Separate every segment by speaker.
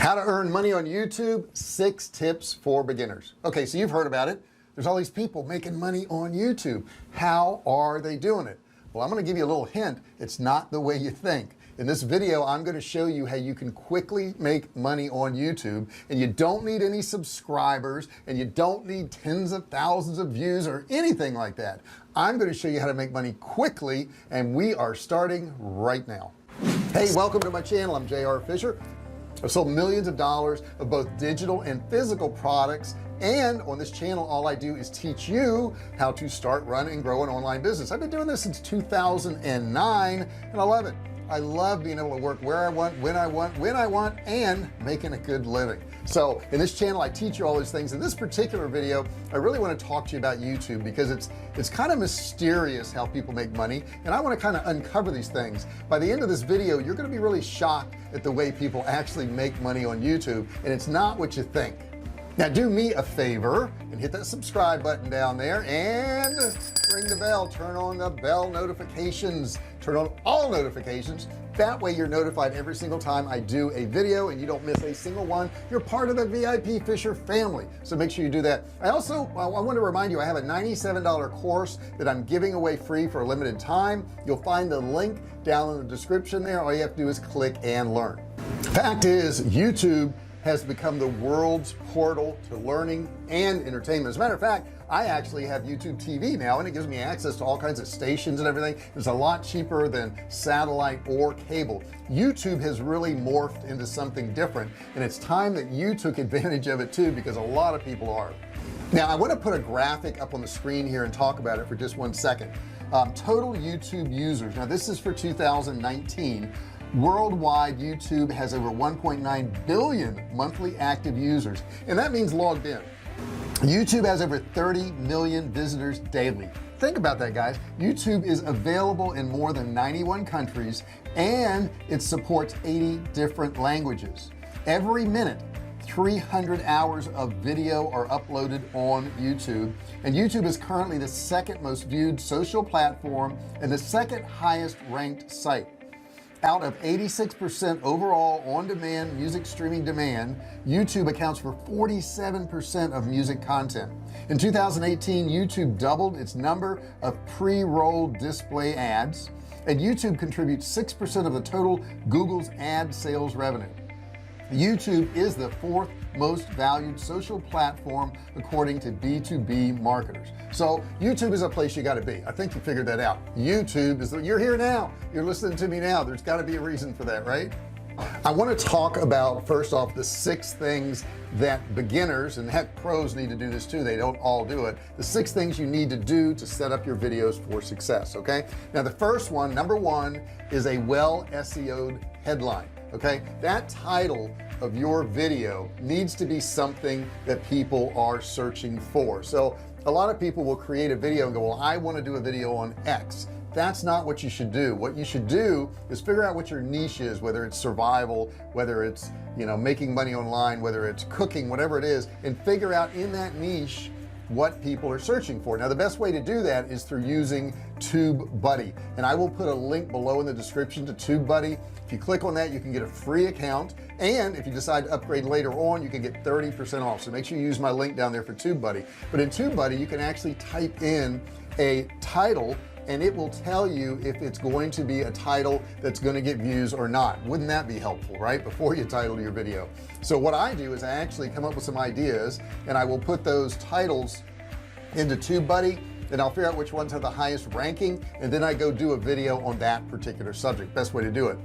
Speaker 1: How to earn money on YouTube, 6 tips for beginners. Okay, so you've heard about it. There's all these people making money on YouTube. How are they doing it? Well, I'm going to give you a little hint. It's not the way you think. In this video, I'm going to show you how you can quickly make money on YouTube, and you don't need any subscribers, and you don't need tens of thousands of views or anything like that. I'm going to show you how to make money quickly, and we are starting right now. Hey, welcome to my channel. I'm JR Fisher. I've sold millions of dollars of both digital and physical products, and on this channel all I do is teach you how to start, run, and grow an online business. I've been doing this since 2009 and I love it. I love being able to work where I want, when I want, and making a good living. So in this channel I teach you all these things. In this particular video I really want to talk to you about YouTube, because it's kind of mysterious how people make money, and I want to kind of uncover these things. By the end of this video you're going to be really shocked at the way people actually make money on YouTube, and it's not what you think. Now do me a favor and hit that subscribe button down there and ring the bell. Turn on the bell notifications, turn on all notifications. That way you're notified every single time I do a video and you don't miss a single one. You're part of the VIP Fisher family, so make sure you do that. I want to remind you I have a $97 course that I'm giving away free for a limited time. You'll find the link down in the description there. All you have to do is click and learn. Fact is, YouTube has become the world's portal to learning and entertainment. As a matter of fact, I actually have YouTube TV now, and it gives me access to all kinds of stations and everything. It's a lot cheaper than satellite or cable. YouTube has really morphed into something different, and it's time that you took advantage of it too, because a lot of people are. Now I want to put a graphic up on the screen here and talk about it for just 1 second. Total YouTube users. Now this is for 2019. Worldwide, YouTube has over 1.9 billion monthly active users, and that means logged in. YouTube has over 30 million visitors daily. Think about that, guys. YouTube is available in more than 91 countries, and it supports 80 different languages. Every minute 300 hours of video are uploaded on YouTube, and YouTube is currently the second most viewed social platform and the second highest ranked site. Out of 86% overall on-demand music streaming demand, YouTube accounts for 47% of music content. In 2018, YouTube doubled its number of pre-roll display ads, and YouTube contributes 6% of the total Google's ad sales revenue. YouTube is the 4th most valued social platform according to B2B marketers. So YouTube is a place you got to be. I think you figured that out. YouTube is you're here now, you're listening to me now. There's got to be a reason for that, right? I want to talk about, first off, the 6 things that beginners, and heck, pros need to do this too. They don't all do it. The 6 things you need to do to set up your videos for success. Okay, now the first one, number 1, is a well SEO'd headline. Okay, that title of your video needs to be something that people are searching for. So a lot of people will create a video and go, well, I want to do a video on X. That's not what you should do. What you should do is figure out what your niche is, whether it's survival, whether it's, making money online, whether it's cooking, whatever it is, and figure out in that niche what people are searching for. Now the best way to do that is through using TubeBuddy, and I will put a link below in the description to TubeBuddy. If you click on that, you can get a free account, and if you decide to upgrade later on, you can get 30% off. So make sure you use my link down there for TubeBuddy. But in TubeBuddy you can actually type in a title, and it will tell you if it's going to be a title that's going to get views or not. Wouldn't that be helpful, right, before you title your video? So what I do is I actually come up with some ideas, and I will put those titles into TubeBuddy, and I'll figure out which ones have the highest ranking, and then I go do a video on that particular subject. Best way to do it.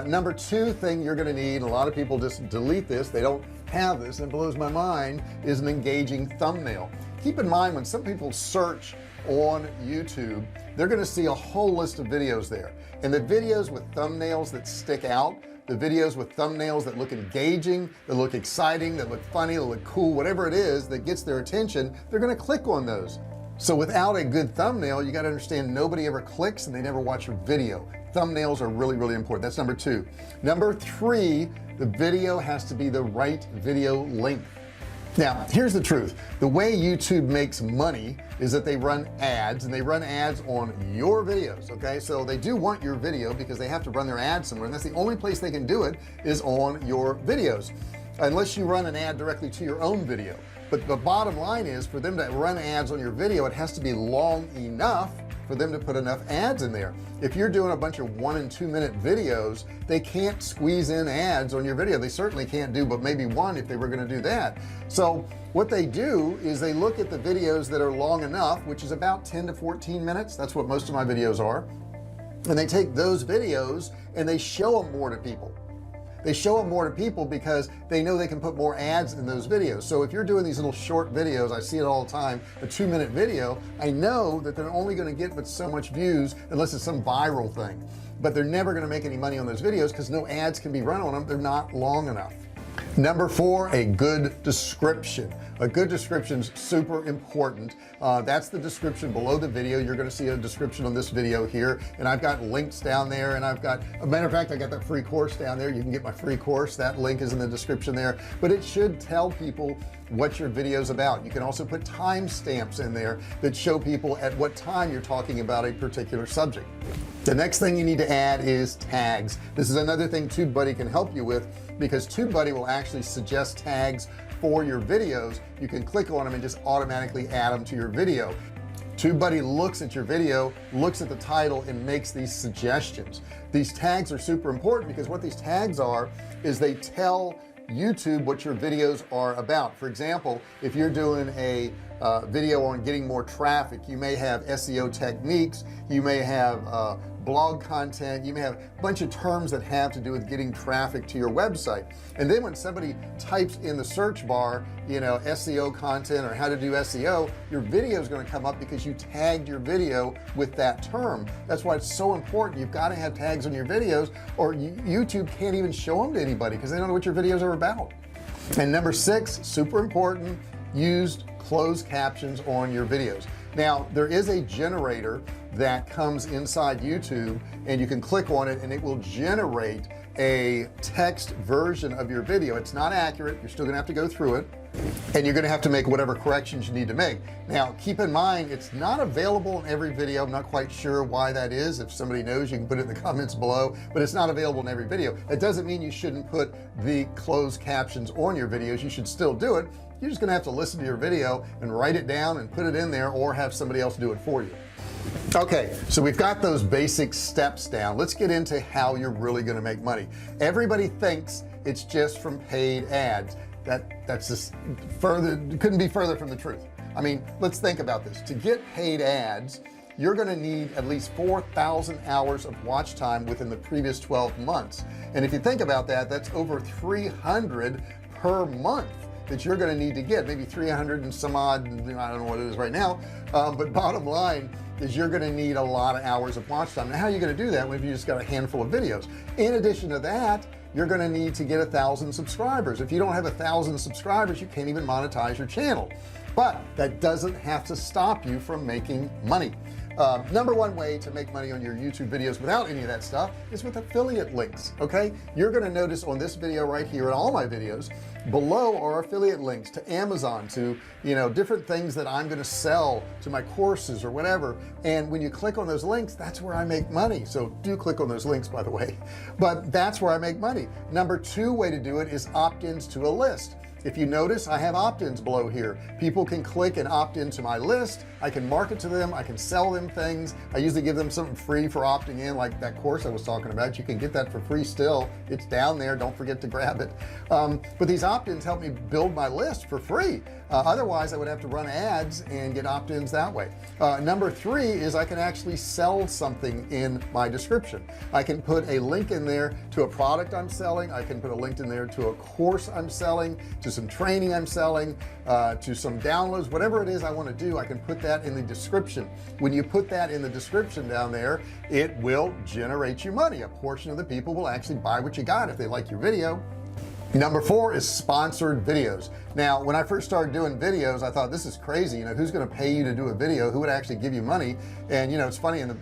Speaker 1: Number 2 thing you're going to need, a lot of people just delete this, they don't have this, and it blows my mind, is an engaging thumbnail. Keep in mind, when some people search on YouTube, they're going to see a whole list of videos there, and the videos with thumbnails that stick out, the videos with thumbnails that look engaging, that look exciting, that look funny, that look cool, whatever it is that gets their attention, they're going to click on those. So without a good thumbnail, you got to understand nobody ever clicks and they never watch your video. Thumbnails are really, really important. That's number 2. Number 3, the video has to be the right video length. Now here's the truth. The way YouTube makes money is that they run ads, and they run ads on your videos. Okay, so they do want your video because they have to run their ads somewhere, and that's the only place they can do it is on your videos. unless you run an ad directly to your own video. But the bottom line is, for them to run ads on your video, it has to be long enough for them to put enough ads in there. If you're doing a bunch of 1 and 2 minute videos, they can't squeeze in ads on your video. They certainly can't do but maybe one if they were going to do that. So what they do is they look at the videos that are long enough, which is about 10 to 14 minutes. That's what most of my videos are. And they take those videos and they show them more to people. They show them more to people because they know they can put more ads in those videos. So if you're doing these little short videos, I see it all the time, a 2-minute video, I know that they're only going to get but so much views unless it's some viral thing, but they're never going to make any money on those videos because no ads can be run on them. They're not long enough. Number 4, a good description. A good description is super important. That's the description below the video. You're going to see a description on this video here, and I've got links down there, and I've got, a matter of fact, I got that free course down there. You can get my free course. That link is in the description there, but it should tell people what your video is about. You can also put timestamps in there that show people at what time you're talking about a particular subject. The next thing you need to add is tags. This is another thing TubeBuddy can help you with, because TubeBuddy will actually suggest tags for your videos. You can click on them and just automatically add them to your video. TubeBuddy looks at your video, looks at the title, and makes these suggestions. These tags are super important because what these tags are is they tell YouTube what your videos are about. For example, if you're doing a video on getting more traffic, you may have SEO techniques, you may have blog content, you may have a bunch of terms that have to do with getting traffic to your website. And then when somebody types in the search bar, you know, SEO content or how to do SEO, your video is going to come up because you tagged your video with that term. That's why it's so important. You've got to have tags on your videos, or YouTube can't even show them to anybody because they don't know what your videos are about. And number 6, super important, use closed captions on your videos. Now there is a generator that comes inside YouTube, and you can click on it and it will generate a text version of your video. It's not accurate. You're still gonna have to go through it, and you're gonna have to make whatever corrections you need to make. Now keep in mind, it's not available in every video. I'm not quite sure why that is. If somebody knows, you can put it in the comments below, but it's not available in every video. It doesn't mean you shouldn't put the closed captions on your videos. You should still do it. You're just gonna have to listen to your video and write it down and put it in there, or have somebody else do it for you. Okay, so we've got those basic steps down. Let's get into how you're really going to make money. Everybody thinks it's just from paid ads. That's just couldn't be further from the truth. I mean, let's think about this. To get paid ads, you're going to need at least 4,000 hours of watch time within the previous 12 months. And if you think about that, that's over 300 per month that you're going to need to get, maybe 300 and some odd, I don't know what it is right now, but bottom line is you're going to need a lot of hours of watch time. Now how are you going to do that when you just got a handful of videos? In addition to that, you're going to need to get 1,000 subscribers. If you don't have 1,000 subscribers, you can't even monetize your channel. But that doesn't have to stop you from making money. Number 1 way to make money on your YouTube videos without any of that stuff is with affiliate links. Okay, you're going to notice on this video right here and all my videos below are affiliate links to Amazon, to, you know, different things that I'm going to sell, to my courses or whatever. And when you click on those links, that's where I make money. So do click on those links, by the way, but that's where I make money. Number 2 way to do it is opt-ins to a list. If you notice, I have opt-ins below here. People can click and opt into my list. I can market to them, I can sell them things. I usually give them something free for opting in, like that course I was talking about. You can get that for free still. It's down there, don't forget to grab it. But these opt-ins help me build my list for free. Otherwise I would have to run ads and get opt-ins that way. Number 3 is I can actually sell something in my description. I can put a link in there to a product I'm selling. I can put a link in there to a course I'm selling, to some training I'm selling, to some downloads, whatever it is I want to do. I can put that in the description. When you put that in the description down there, it will generate you money. A portion of the people will actually buy what you got if they like your video. Number 4 is sponsored videos. Now when I first started doing videos, I thought, this is crazy, you know, who's going to pay you to do a video? Who would actually give you money? And you know, it's funny, in the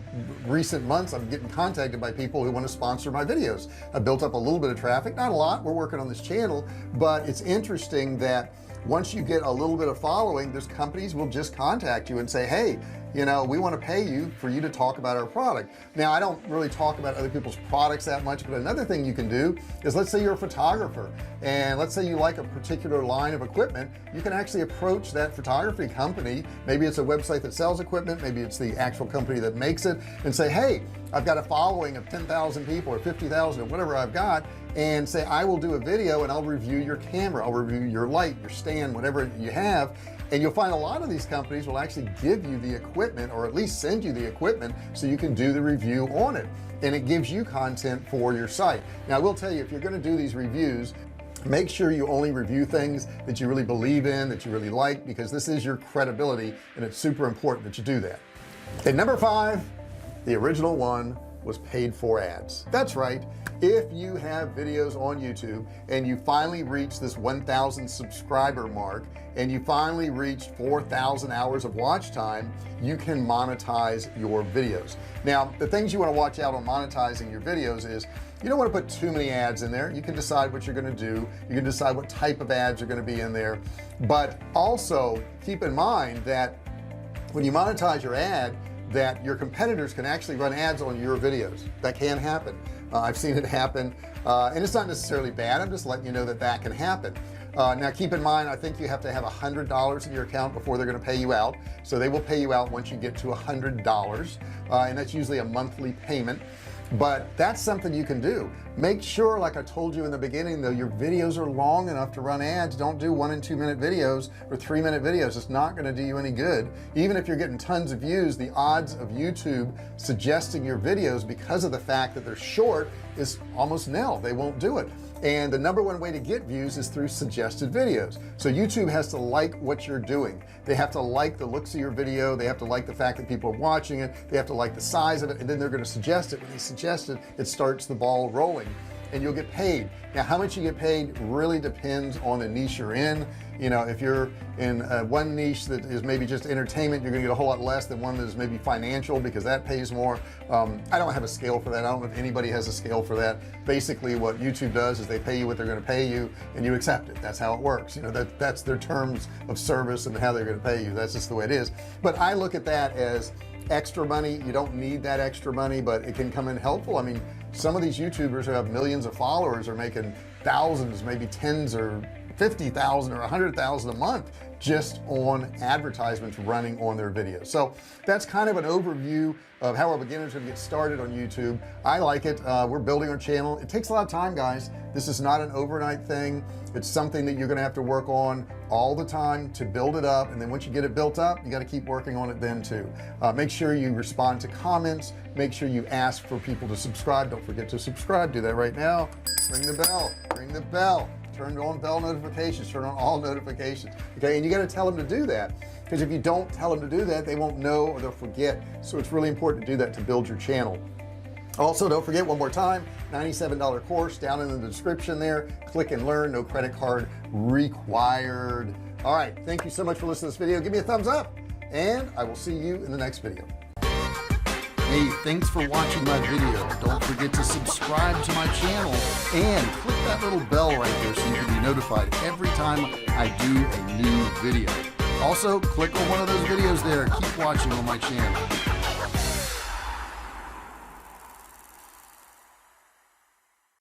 Speaker 1: recent months I'm getting contacted by people who want to sponsor my videos. I built up a little bit of traffic, not a lot. We're working on this channel, but it's interesting that once you get a little bit of following, there's companies will just contact you and say, hey, you know, we want to pay you for you to talk about our product. Now I don't really talk about other people's products that much, but another thing you can do is, let's say you're a photographer and let's say you like a particular line of equipment, you can actually approach that photography company. Maybe it's a website that sells equipment, maybe it's the actual company that makes it, and say, hey, I've got a following of 10,000 people or 50,000 or whatever I've got, and say I will do a video and I'll review your camera, I'll review your light, your stand, whatever you have. And you'll find a lot of these companies will actually give you the equipment, or at least send you the equipment so you can do the review on it, and it gives you content for your site. Now I will tell you, if you're going to do these reviews, make sure you only review things that you really believe in, that you really like, because this is your credibility and it's super important that you do that. And number 5, the original one, was paid for ads. That's right. If you have videos on YouTube and you finally reach this 1,000 subscriber mark and you finally reached 4,000 hours of watch time, you can monetize your videos. Now the things you want to watch out on monetizing your videos is, you don't want to put too many ads in there. You can decide what you're going to do, you can decide what type of ads are going to be in there, but also keep in mind that when you monetize your ad, that your competitors can actually run ads on your videos. That can happen. I've seen it happen, and it's not necessarily bad. I'm just letting you know that that can happen. Now keep in mind, I think you have to have $100 in your account before they're going to pay you out. So they will pay you out once you get to $100, and that's usually a monthly payment. But that's something you can do. Make sure, like I told you in the beginning, though, your videos are long enough to run ads. Don't do 1 and 2 minute videos or 3-minute videos. It's not going to do you any good. Even if you're getting tons of views, the odds of YouTube suggesting your videos because of the fact that they're short is almost nil. They won't do it. And the #1 way to get views is through suggested videos. So YouTube has to like what you're doing. They have to like the looks of your video. They have to like the fact that people are watching it. They have to like the size of it, and then they're going to suggest it. When they suggest it, it starts the ball rolling, and you'll get paid. Now how much you get paid really depends on the niche you're in. You know, if you're in one niche that is maybe just entertainment, you're gonna get a whole lot less than one that is maybe financial, because that pays more. I don't have a scale for that. I don't know if anybody has a scale for that. Basically what YouTube does is they pay you what they're going to pay you, and you accept it. That's how it works. You know, that's their terms of service and how they're going to pay you. That's just the way it is. But I look at that as extra money. You don't need that extra money, but it can come in helpful. I mean, some of these YouTubers who have millions of followers are making thousands, maybe tens or 50,000 or 100,000 a month just on advertisements running on their videos. So that's kind of an overview of how our beginners can get started on YouTube. I like it. We're building our channel. It takes a lot of time, guys. This is not an overnight thing. It's something that you're gonna have to work on all the time to build it up, and then once you get it built up, you got to keep working on it then too. Make sure you respond to comments, make sure you ask for people to subscribe. Don't forget to subscribe. Do that right now. Ring the bell, turn on bell notifications, turn on all notifications. Okay, and you got to tell them to do that, because if you don't tell them to do that, they won't know, or they'll forget. So it's really important to do that to build your channel. Also, don't forget, one more time, $97 course down in the description there. Click and learn. No credit card required. All right, thank you so much for listening to this video. Give me a thumbs up, and I will see you in the next video. Hey, thanks for watching my video. Don't forget to subscribe to my channel and click that little bell right there so you can be notified every time I do a new video. Also, click on one of those videos there. Keep watching on my channel.